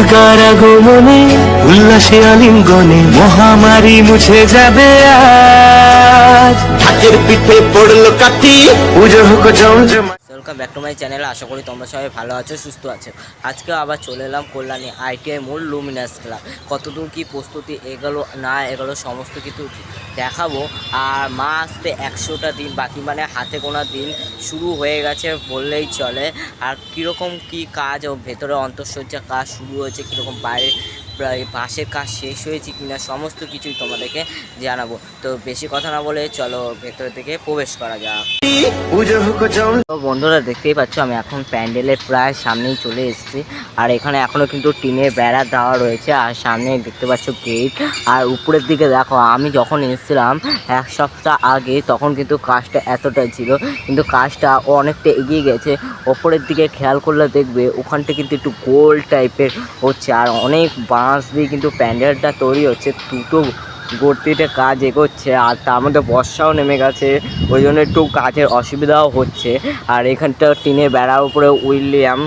দুর্গার আগমনে উল্লাসে আলিঙ্গনে মহামারী মুছে যাবে আজ। ঢাকের পিঠে পড়লো কাঠি, পুজো হোক জমজমা। Welcome back to my channel. আশা করি তোমরা সবাই ভালো আছো, সুস্থ আছো। আজকে আবার চলে এলাম কল্যাণী ITI মোড় লুমিনাস ক্লাব। কতদূর কি প্রস্তুতি এগোলো না এগোলো সমস্ত কিছু দেখাবো। আর মা আসতে 100টা দিন বাকি, মানে হাতে গোনা দিন শুরু হয়ে গেছে বললেই চলে। আর কীরকম কি কাজ ও ভেতরে অন্তঃসজ্জা কাজ শুরু হয়েছে, কীরকম বাইরে প্রায় পাশের কাজ শেষ হয়েছে কিনা সমস্ত কিছুই তোমাদেরকে জানাবো। তো বেশি কথা না বলে চলো ভেতরের দিকে প্রবেশ করা যাক। তো বন্ধুরা দেখতেই পাচ্ছ আমি এখন প্যান্ডেলের প্রায় সামনেই চলে এসেছি। আর এখানে এখনও কিন্তু টিনের বেড়া দেওয়া রয়েছে, আর সামনে দেখতে পাচ্ছ গেট। আর উপরের দিকে দেখো, আমি যখন এসেছিলাম 1 সপ্তাহ আগে তখন কিন্তু কাজটা এতটাই ছিল, কিন্তু কাজটা অনেকটা এগিয়ে গেছে। ওপরের দিকে খেয়াল করলে দেখবে ওখানটা কিন্তু একটু গোল টাইপের হচ্ছে, আর অনেক বাঁশ দিয়ে কিন্তু প্যান্ডেলটা তৈরি হচ্ছে। দুটো গতিতে কাজ এগোচ্ছে, আর তার মধ্যে বর্ষাও নেমে গেছে, ওই জন্য একটু কাজের অসুবিধাও হচ্ছে। আর এখানটা টিনের বেড়ার উপরে উইলিয়াম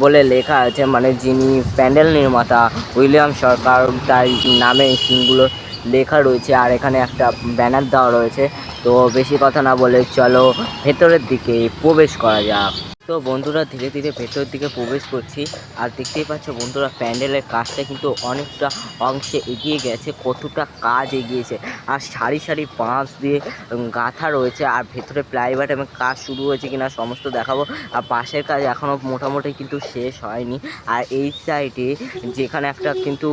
বলে লেখা আছে, মানে যিনি প্যান্ডেল নির্মাতা উইলিয়াম সরকার, তার নামে সিনগুলো লেখা রয়েছে। আর এখানে একটা ব্যানার দেওয়া রয়েছে। তো বেশি কথা না বলে চলো ভেতরের দিকে প্রবেশ করা যাক। তো বন্ধুরা ধীরে ধীরে ভেতরের দিকে প্রবেশ করছি। আর দেখতেই পাচ্ছ বন্ধুরা প্যান্ডেলের কাজটা কিন্তু অনেকটা অংশে এগিয়ে গেছে। কতটা কাজ এগিয়েছে, আর সারি সারি বাঁশ দিয়ে গাঁথা রয়েছে। আর ভেতরে প্লাইবাটামের কাজ শুরু হয়েছে কিনা সমস্ত দেখাবো। আর পাশের কাজ এখনও মোটামুটি কিন্তু শেষ হয়নি। আর এই সাইডে যেখানে একটা কিন্তু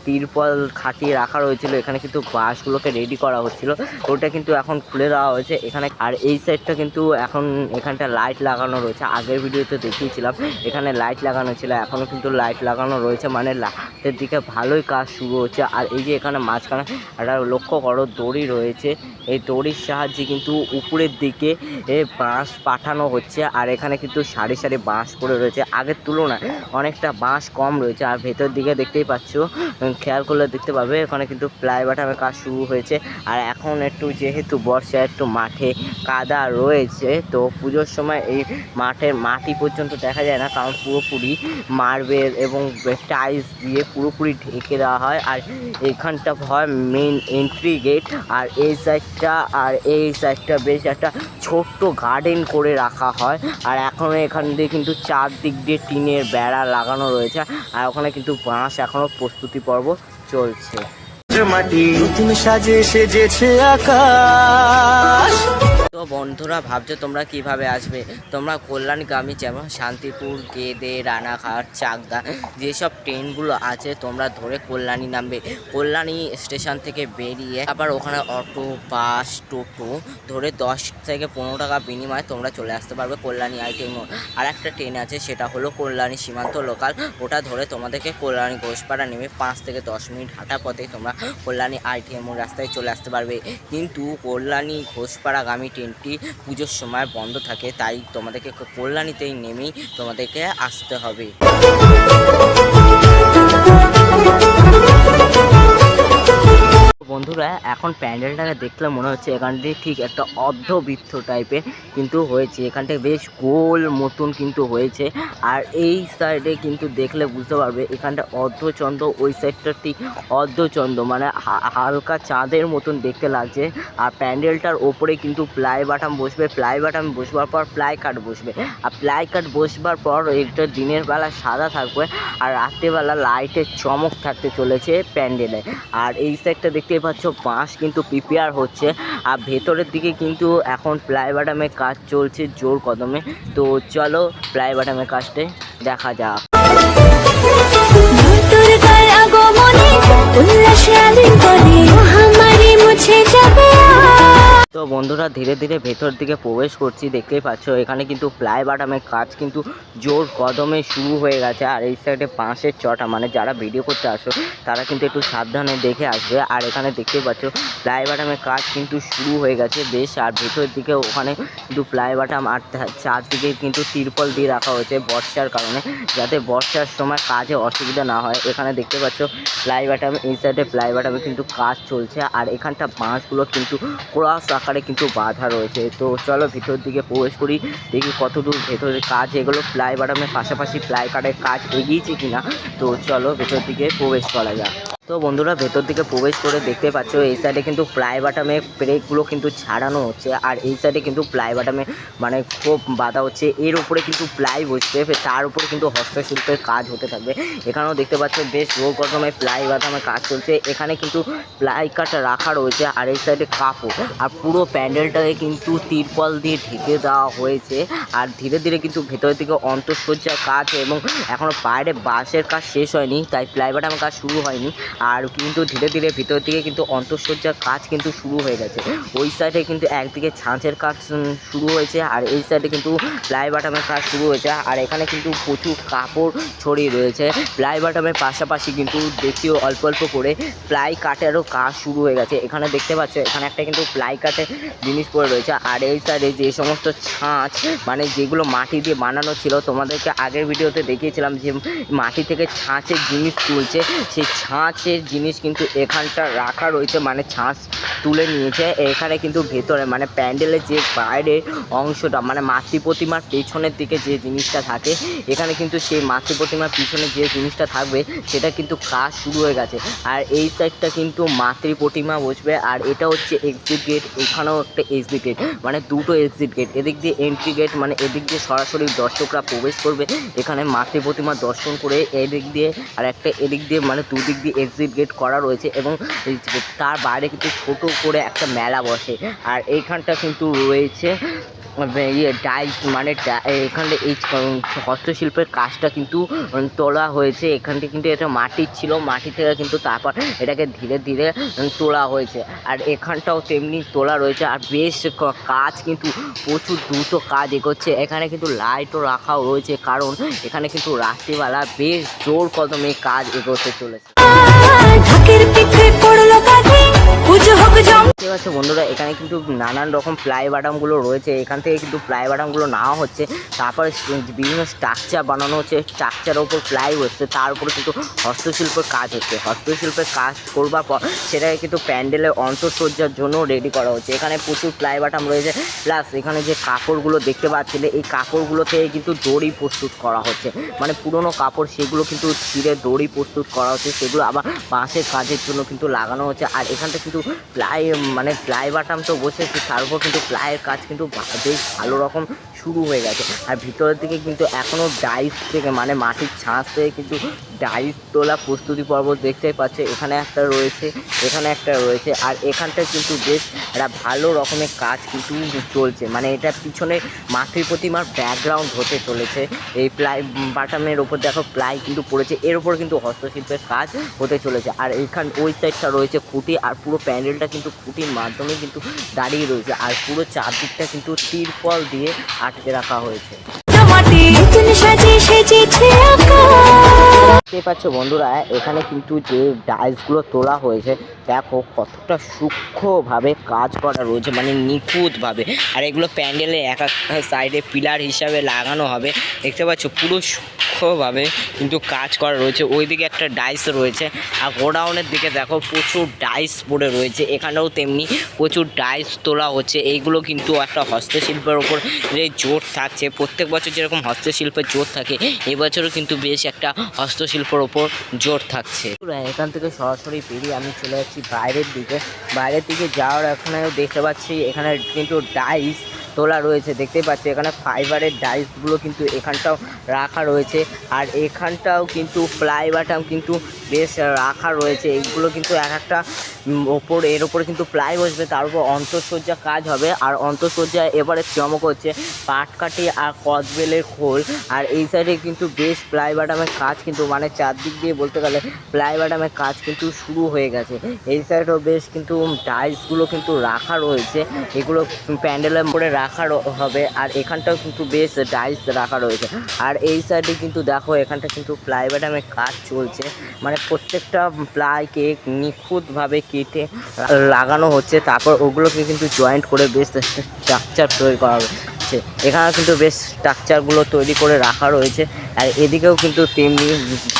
তিরপল খাটিয়ে রাখা রয়েছিল, এখানে কিন্তু বাঁশগুলোকে রেডি করা হচ্ছিল, ওটা কিন্তু এখন খুলে দেওয়া হয়েছে এখানে। আর এই সাইডটা কিন্তু এখন এখানটা লাইট লাগানো রয়েছে। আগের ভিডিওতে দেখিয়েছিলাম এখানে লাইট লাগানো ছিল, এখনও কিন্তু লাইট লাগানো রয়েছে, মানে রাতের দিকে ভালোই কাজ শুরু হচ্ছে। আর এই যে এখানে মাঝখানে একটা লক্ষ্য করো দড়ি রয়েছে, এই দড়ির সাহায্যে কিন্তু উপরের দিকে বাঁশ পাঠানো হচ্ছে। আর এখানে কিন্তু সারি সারি বাঁশ পড়ে রয়েছে, আগের তুলনায় অনেকটা বাঁশ কম রয়েছে। আর ভেতর দিকে দেখতেই পাচ্ছ, খেয়াল করলে দেখতে পাবে ওখানে কিন্তু প্লাইবাটামের কাজ শুরু হয়েছে। আর এখন একটু যেহেতু বর্ষা একটু মাঠে কাদা রয়েছে, তো পুজোর সময় এই মাঠের মাটি পর্যন্ত দেখা যায় না, কারণ পুরোপুরি মার্বেল এবং টাইলস দিয়ে পুরোপুরি ঢেকে দেওয়া হয়। আর এখানটা হয় মেন এন্ট্রি গেট। আর এই সাইডটা বেশ একটা ছোট্ট গার্ডেন করে রাখা হয়। আর এখনও এখান দিয়ে কিন্তু চারদিক দিয়ে টিনের বেড়া লাগানো রয়েছে। আর ওখানে কিন্তু বাঁশ এখনও প্রস্তুতি পর্ব চলছে। মাটি নতুন সাজে সেজেছে আকাশ। তো বন্ধুরা ভাবছো তোমরা কিভাবে আসবে। তোমরা কল্যাণগামী যেমন শান্তিপুর, গেদে, রানাঘাট, চাকদা যেসব ট্রেনগুলো আছে তোমরা ধরে কল্যাণী নামবে। কল্যাণী স্টেশন থেকে বেরিয়ে আবার ওখানে অটো, বাস, টোটো ধরে 10 থেকে 15 টাকা বিনিময়ে তোমরা চলে আসতে পারবে কল্যাণী ITI মোড়। আর একটা ট্রেন আছে সেটা হলো কল্যাণী সীমান্ত লোকাল, ওটা ধরে তোমাদেরকে কল্যাণী ঘোষপাড়া নেমে 5 থেকে 10 মিনিট হাঁটা পথেই তোমরা কল্যাণী ITI মোড় রাস্তায় চলে আসতে পারবে। কিন্তু কল্যাণী ঘোষপাড়াগামী ট্রেনটি পুজোর সময় বন্ধ থাকে, তাই তোমাদেরকে কল্যাণীতেই নেমেই তোমাদেরকে আসতে হবে। বন্ধুরা এখন প্যান্ডেলটাকে দেখলে মনে হচ্ছে এখানটি ঠিক একটা অর্ধবৃত্ত টাইপের কিন্তু হয়েছে, এখানটা বেশ গোল মতন কিন্তু হয়েছে। আর এই সাইডে কিন্তু দেখলে বুঝতে পারবে এখানটা অর্ধচন্দ্র, ওই সাইডটা ঠিক অর্ধচন্দ্র, মানে হালকা চাঁদের মতন দেখতে লাগছে। আর প্যান্ডেলটার ওপরে কিন্তু প্লাই বাটাম বসবে, প্লাই বাটাম বসবার পর প্লাই কাট বসবে। আর প্লাই কাট বসবার পর এটা দিনের বেলা সাদা থাকবে, আর রাত্রেবেলা লাইটের চমক থাকতে চলেছে প্যান্ডেলে। আর এই সাইডটা দেখতে পাচ্ছ বাঁশ কিন্তু প্রিপেয়ার হচ্ছে। আর ভেতরের দিকে কিন্তু এখন প্লাইবাটামের কাজ চলছে জোর কদমে। তো চলো প্লাইবাটামের কাজটা দেখা যাক। তো বন্ধুরা ধীরে ধীরে ভেতর দিকে প্রবেশ করছি, দেখতেই পাচ্ছ এখানে কিন্তু প্লাই বাটামের কাজ কিন্তু জোর কদমে শুরু হয়ে গেছে। আর এই সাইডে বাঁশের চটা, মানে যারা ভিডিও করতে আসো তারা কিন্তু একটু সাবধানে দেখে আসবে। আর এখানে দেখতেই পাচ্ছ প্লাই বাটামের কাজ কিন্তু শুরু হয়ে গেছে বেশ। আর ভেতরের দিকে ওখানে কিন্তু প্লাই বাটাম আর চারদিকে কিন্তু তিরপল দিয়ে রাখা হয়েছে বর্ষার কারণে, যাতে বর্ষার সময় কাজে অসুবিধা না হয়। এখানে দেখতে পাচ্ছ প্লাই বাটাম, এই সাইডে প্লাই বাটামে কিন্তু কাজ চলছে। আর এখানটা বাঁশগুলো কিন্তু ক্রস আকারে কিন্তু বাঁধা রয়েছে। তো চলো ভিতর দিকে প্রবেশ করি, দেখি কতদূর ভেতরের কাজ এগুলো, প্লাই বাটামের পাশাপাশি প্লাই কাটের কাজ এগিয়েছে কিনা। তো চলো ভেতর দিকে প্রবেশ করা যাক। তো বন্ধুরা ভেতর দিকে প্রবেশ করে দেখতে পাচ্ছ এই সাইডে কিন্তু প্লাই বাটামে ব্রেকগুলো কিন্তু ছাড়ানো হচ্ছে, আর এই সাইডে কিন্তু প্লাই বাটামে মানে খুব বাঁধা হচ্ছে। এর উপরে কিন্তু প্লাই বসবে, তার উপরে কিন্তু হস্তশিল্পের কাজ হতে থাকবে। এখানেও দেখতে পাচ্ছ বেশ জোর কদমে প্লাই বাটামে কাজ চলছে। এখানে কিন্তু প্লাই কাটা রাখা রয়েছে, আর এই সাইডে কাপড়, আর পুরো প্যান্ডেলটাকে কিন্তু তিরপল দিয়ে ঢেকে দেওয়া হয়েছে। আর ধীরে ধীরে কিন্তু ভেতরের দিকে অন্তঃসজ্জার কাজ, এবং এখনও বাইরে বাঁশের কাজ শেষ হয়নি, তাই প্লাই বাটামের কাজ শুরু হয়নি। আর কিন্তু ধীরে ধীরে ভিতর দিকে কিন্তু অন্তঃসজ্জার কাজ কিন্তু শুরু হয়ে গেছে। ওই সাইডে কিন্তু একদিকে ছাঁচের কাজ শুরু হয়েছে, আর এই সাইডে কিন্তু প্লাই বাটামের কাজ শুরু হয়েছে। আর এখানে কিন্তু প্রচুর কাপড় ছড়িয়ে রয়েছে। প্লাই বাটামের পাশাপাশি কিন্তু দেখিও অল্প অল্প করে প্লাই কাটেরও কাজ শুরু হয়ে গেছে। এখানে দেখতে পাচ্ছ এখানে একটা কিন্তু প্লাই কাটের জিনিস পড়ে রয়েছে। আর এই সাইডে যে সমস্ত ছাঁচ মানে যেগুলো মাটি দিয়ে বানানো ছিল, তোমাদেরকে আগের ভিডিওতে দেখিয়েছিলাম যে মাটি থেকে ছাঁচের জিনিস তুলছে, সেই ছাঁচের জিনিস কিন্তু এখানটা রাখা রয়েছে, মানে ছাঁচ তুলে নিয়েছে। এখানে কিন্তু ভেতরে মানে প্যান্ডেলের যে বাইরের অংশটা মানে মাতৃ প্রতিমার পেছনের দিকে যে জিনিসটা থাকে, এখানে কিন্তু সেই মাতৃ প্রতিমার পিছনে যে জিনিসটা থাকবে সেটা কিন্তু কাজ শুরু হয়ে গেছে। আর এই সাইডটা কিন্তু মাতৃ প্রতিমা বসবে, আর এটা হচ্ছে এক্সিট গেট। এখানেও একটা এক্সিট গেট, মানে দুটো এক্সিট গেট, এদিক দিয়ে এন্ট্রি গেট, মানে এদিক দিয়ে সরাসরি দর্শকরা প্রবেশ করবে এখানে মাতৃ প্রতিমা দর্শন করে, এদিক দিয়ে আর একটা এদিক দিয়ে, মানে দুদিক দিয়ে এক্সিট গেট করা রয়েছে। এবং তার বাইরে কিন্তু ছোট করে একটা মেলা বসে। আর এইখানটা কিন্তু রয়েছে ডাইস, মানে এখানে এই হস্তশিল্পের কাজটা কিন্তু তোলা হয়েছে। এখানটা কিন্তু এটা মাটির ছিল, মাটি থেকে কিন্তু তারপর এটাকে ধীরে ধীরে তোলা হয়েছে। আর এখানটাও তেমনি তোলা রয়েছে। আর বেশ কাজ কিন্তু প্রচুর দ্রুত কাজ এগোচ্ছে। এখানে কিন্তু লাইটও রাখাও রয়েছে, কারণ এখানে কিন্তু রাত্রিবেলা বেশ জোর কদমে কাজ এগোতে চলেছে। ঠিক আছে বন্ধুরা, এখানে কিন্তু নানান রকম প্লাই বাটামগুলো রয়েছে। এখান থেকে কিন্তু প্লাই বাটামগুলো নেওয়া হচ্ছে, তারপরে বিভিন্ন স্ট্রাকচার বানানো হচ্ছে, স্ট্রাকচারের ওপর প্লাই হচ্ছে, তার উপরে কিন্তু হস্তশিল্পের কাজ হচ্ছে। হস্তশিল্পের কাজ করবার পর সেটাকে কিন্তু প্যান্ডেলের অন্তঃসজ্জার জন্য রেডি করা হচ্ছে। এখানে প্রচুর প্লাই বাটাম রয়েছে, প্লাস এখানে যে কাপড়গুলো দেখতে পাচ্ছিলে এই কাপড়গুলো থেকে কিন্তু দড়ি প্রস্তুত করা হচ্ছে, মানে পুরনো কাপড় সেগুলো কিন্তু ছিঁড়ে দড়ি প্রস্তুত করা হচ্ছে, সেগুলো আবার বাঁশের কাজের জন্য কিন্তু লাগানো হচ্ছে। আর এখানটা কিন্তু প্লাই মানে প্লাই বাটাম তো বসেছে, তার উপর কিন্তু প্লাইয়ের কাজ কিন্তু বেশ ভালো রকম শুরু হয়ে গেছে। আর ভিতরের দিকে কিন্তু এখনও ডাইস থেকে মানে মাটির ছাঁচ থেকে কিন্তু ডাইস তোলা প্রস্তুতি পর্ব দেখতে পাচ্ছে। এখানে একটা রয়েছে, এখানে একটা রয়েছে, আর এখানটায় কিন্তু বেশ একটা ভালো রকমের কাজ কিন্তু চলছে, মানে এটা পিছনে মাতৃ প্রতিমার ব্যাকগ্রাউন্ড হতে চলেছে। এই প্লাই বাটামের ওপর দেখো প্লাই কিন্তু পড়েছে, এর ওপর কিন্তু হস্তশিল্পের কাজ হতে চলেছে। আর এইখান ওই সাইডটা রয়েছে খুঁটি, আর পুরো প্যান্ডেলটা কিন্তু খুঁটির মাধ্যমে কিন্তু দাঁড়িয়ে রয়েছে। আর পুরো চারদিকটা কিন্তু তিরপল দিয়ে আটকে রাখা হয়েছে। দেখতে পাচ্ছ বন্ধুরা, এখানে কিন্তু যে ডাইসগুলো তোলা হয়েছে দেখো কতটা সূক্ষ্মভাবে কাজ করা রয়েছে, মানে নিখুঁতভাবে। আর এগুলো প্যান্ডেলে এক এক সাইডে পিলার হিসাবে লাগানো হবে। দেখতে পাচ্ছ পুরো সূক্ষ্মভাবে কিন্তু কাজ করা রয়েছে। ওইদিকে একটা ডাইস রয়েছে, আর গোডাউনের দিকে দেখো প্রচুর ডাইস পড়ে রয়েছে। এখানেও তেমনি প্রচুর ডাইস তোলা হচ্ছে। এইগুলো কিন্তু একটা হস্তশিল্পের ওপর যে জোর থাকছে, প্রত্যেক বছর যেরকম হস্তশিল্পের জোর থাকে এবছরও কিন্তু বেশ একটা হস্তশিল্পের ওপর জোর থাকছে। এখান থেকে সরাসরি বেরিয়ে আমি চলে যাচ্ছি বাইরের দিকে। বাইরের দিকে যাওয়ার এখানে দেখতে পাচ্ছি এখানে কিন্তু ডাইস তোলা রয়েছে, দেখতে পাচ্ছি এখানে ফাইবারের ডাইসগুলো কিন্তু এখানটাও রাখা রয়েছে। আর এখানটাও কিন্তু প্লাই বাটাম কিন্তু বেশ রাখা রয়েছে। এইগুলো কিন্তু এক একটা এর ওপরে কিন্তু প্লাই বসবে, তার উপর অন্তঃসজ্জা কাজ হবে। আর অন্তঃসজ্জা এবারে চমক হচ্ছে পাটকাঠি আর কদবেলের খোল। আর এই সাইডে কিন্তু বেশ প্লাই বাটামের কাজ কিন্তু মানে চারদিক দিয়ে বলতে গেলে প্লাই বাটামের কাজ কিন্তু শুরু হয়ে গেছে। এই সাইডেও বেশ কিন্তু ডাইসগুলো কিন্তু রাখা রয়েছে, এগুলো প্যান্ডেলের উপরে রাখা হবে। আর এখানটাও কিন্তু বেশ ডাইস রাখা রয়েছে। আর এই সাইডে কিন্তু দেখো এখানটা কিন্তু প্লাই বাটামের কাজ চলছে, মানে প্রত্যেকটা প্লাইকে নিখুঁতভাবে কেটে লাগানো হচ্ছে, তারপর ওগুলোকে কিন্তু জয়েন্ট করে বেশ স্ট্রাকচার তৈরি করা হবে। হচ্ছে। এখানে কিন্তু বেশ স্ট্রাকচারগুলো তৈরি করে রাখা রয়েছে, আর এদিকেও কিন্তু তেমনি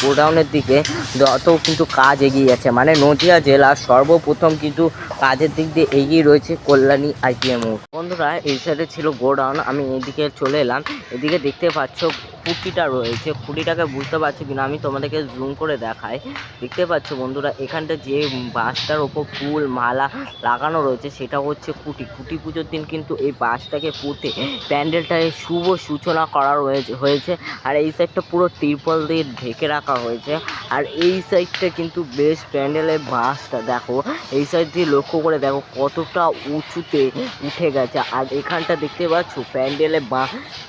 গোডাউনের দিকে যত কিন্তু কাজ এগিয়ে যাচ্ছে, মানে নদিয়া জেলা সর্বপ্রথম কিন্তু কাজের দিক দিয়ে এগিয়ে রয়েছে কল্যাণী আইটিআই মোড়। বন্ধুরা এই সাইডে ছিল গোডাউন, আমি এদিকে চলে এলাম। এদিকে দেখতে পাচ্ছ খুঁটিটা রয়েছে, খুঁটিটাকে বুঝতে পারছো কিনা আমি তোমাদেরকে জুম করে দেখাই। দেখতে পাচ্ছ বন্ধুরা, এখানটা যে বাঁশটার ওপর ফুল মালা লাগানো রয়েছে সেটা হচ্ছে খুঁটি। খুঁটি পুজোর দিন কিন্তু এই বাঁশটাকে পুঁতে প্যান্ডেলটায় শুভ সূচনা করা হয়েছে। আর এই সাইডটা পুরো তিরপল দিয়ে ঢেকে রাখা হয়েছে। আর এই সাইডটা কিন্তু বেশ প্যান্ডেলের বাঁশটা দেখো, এই সাইড দিয়ে লক্ষ্য করে দেখো কতটা উঁচুতে উঠে গেছে। আর এখানটা দেখতে পাচ্ছ প্যান্ডেলে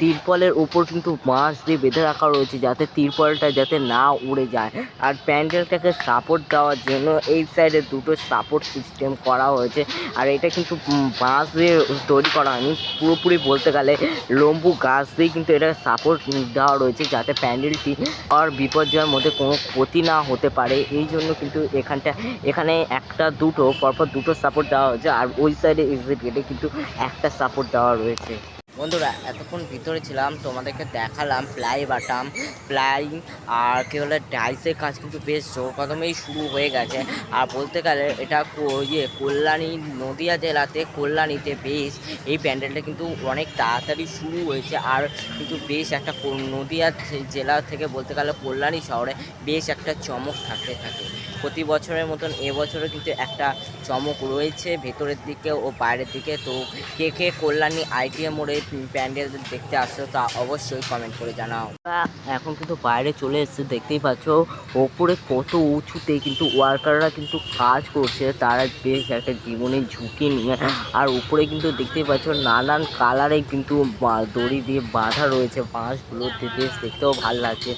তিরপলের উপর কিন্তু বাঁশ দিয়ে বেঁধে রাখা রয়েছে যাতে তিরপলটা যাতে না উড়ে যায়। আর প্যান্ডেলটাকে সাপোর্ট দেওয়ার জন্য এই সাইডে দুটো সাপোর্ট সিস্টেম করা হয়েছে। আর এটা কিন্তু বাঁশ দিয়ে তৈরি করা হয়নি, পুরোপুরি বলতে গেলে লম্বু গাছ দিয়ে কিন্তু এটা সাপোর্ট দেওয়া রয়েছে যাতে প্যান্ডেলটি আর বিপর্যয়ের মধ্যে কোনো ক্ষতি না হতে পারে। এই জন্য কিন্তু এখানে একটা দুটো পরপর দুটো সাপোর্ট দেওয়া হয়েছে, আর ওই সাইডে এক্সিট গেটে কিন্তু একটা সাপোর্ট দেওয়া রয়েছে। বন্ধুরা এতক্ষণ ভিতরে ছিলাম, তোমাদেরকে দেখালাম প্লাই বাটাম, প্লাই আর কী বলে টাইলসের কাজ কিন্তু বেশ জোর কদমেই শুরু হয়ে গেছে। আর বলতে গেলে এটা কল্যাণী নদিয়া জেলাতে কল্যাণীতে বেশ এই প্যান্ডেলটা কিন্তু অনেক তাড়াতাড়ি শুরু হয়েছে। আর কিন্তু বেশ একটা নদিয়া জেলা থেকে বলতে গেলে কল্যাণী শহরে বেশ একটা চমক থাকতে থাকে। প্রতি বছরের মতন এবছরও কিন্তু একটা চমক রয়েছে ভেতরের দিকে ও বাইরের দিকে। তো কে কে কল্যাণী আইটিআই মোড়ে প্যান্ডেল দেখতে আসছো তা অবশ্যই কমেন্ট করে জানাও। এখন কিন্তু বাইরে চলে এসেছে, দেখতেই পাচ্ছ ওপরে কত উঁচুতে কিন্তু ওয়ার্কাররা কিন্তু কাজ করছে, তারা বেশ একটা জীবনের ঝুঁকি নিয়ে। আর উপরে কিন্তু দেখতেই পাচ্ছ নানান কালারে কিন্তু দড়ি দিয়ে বাঁধা রয়েছে বাঁশগুলোতে, বেশ দেখতেও ভালো লাগছে।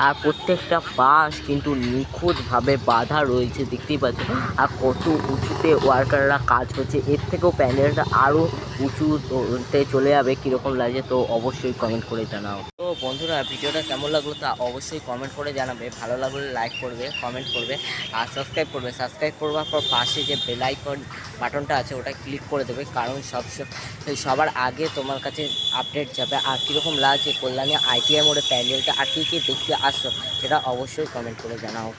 আর প্রত্যেকটা বাঁশ কিন্তু নিখুঁতভাবে বাঁধা রয়েছে, দেখতেই পাচ্ছ। আর কত উঁচুতে ওয়ার্কাররা কাজ করছে, এর থেকেও প্যান্ডেলটা আরও উঁচুতে চলে যাবে, কীরকম লাগছে তো অবশ্যই কমেন্ট করে জানাও। তো বন্ধুরা ভিডিওটা কেমন লাগলো তা অবশ্যই কমেন্ট করে জানাবে, ভালো লাগলে লাইক করবে, কমেন্ট করবে আর সাবস্ক্রাইব করবে। সাবস্ক্রাইব করবার পর পাশে যে বেল আইকন বাটনটা আছে ওটা ক্লিক করে দেবে, কারণ সবার আগে তোমার কাছে আপডেট যাবে। আর কীরকম লাগছে কল্যাণী আইটিআই মোড়ে প্যান্ডেলটা, আর কী কী দেখতে আসছো সেটা অবশ্যই কমেন্ট করে জানাও।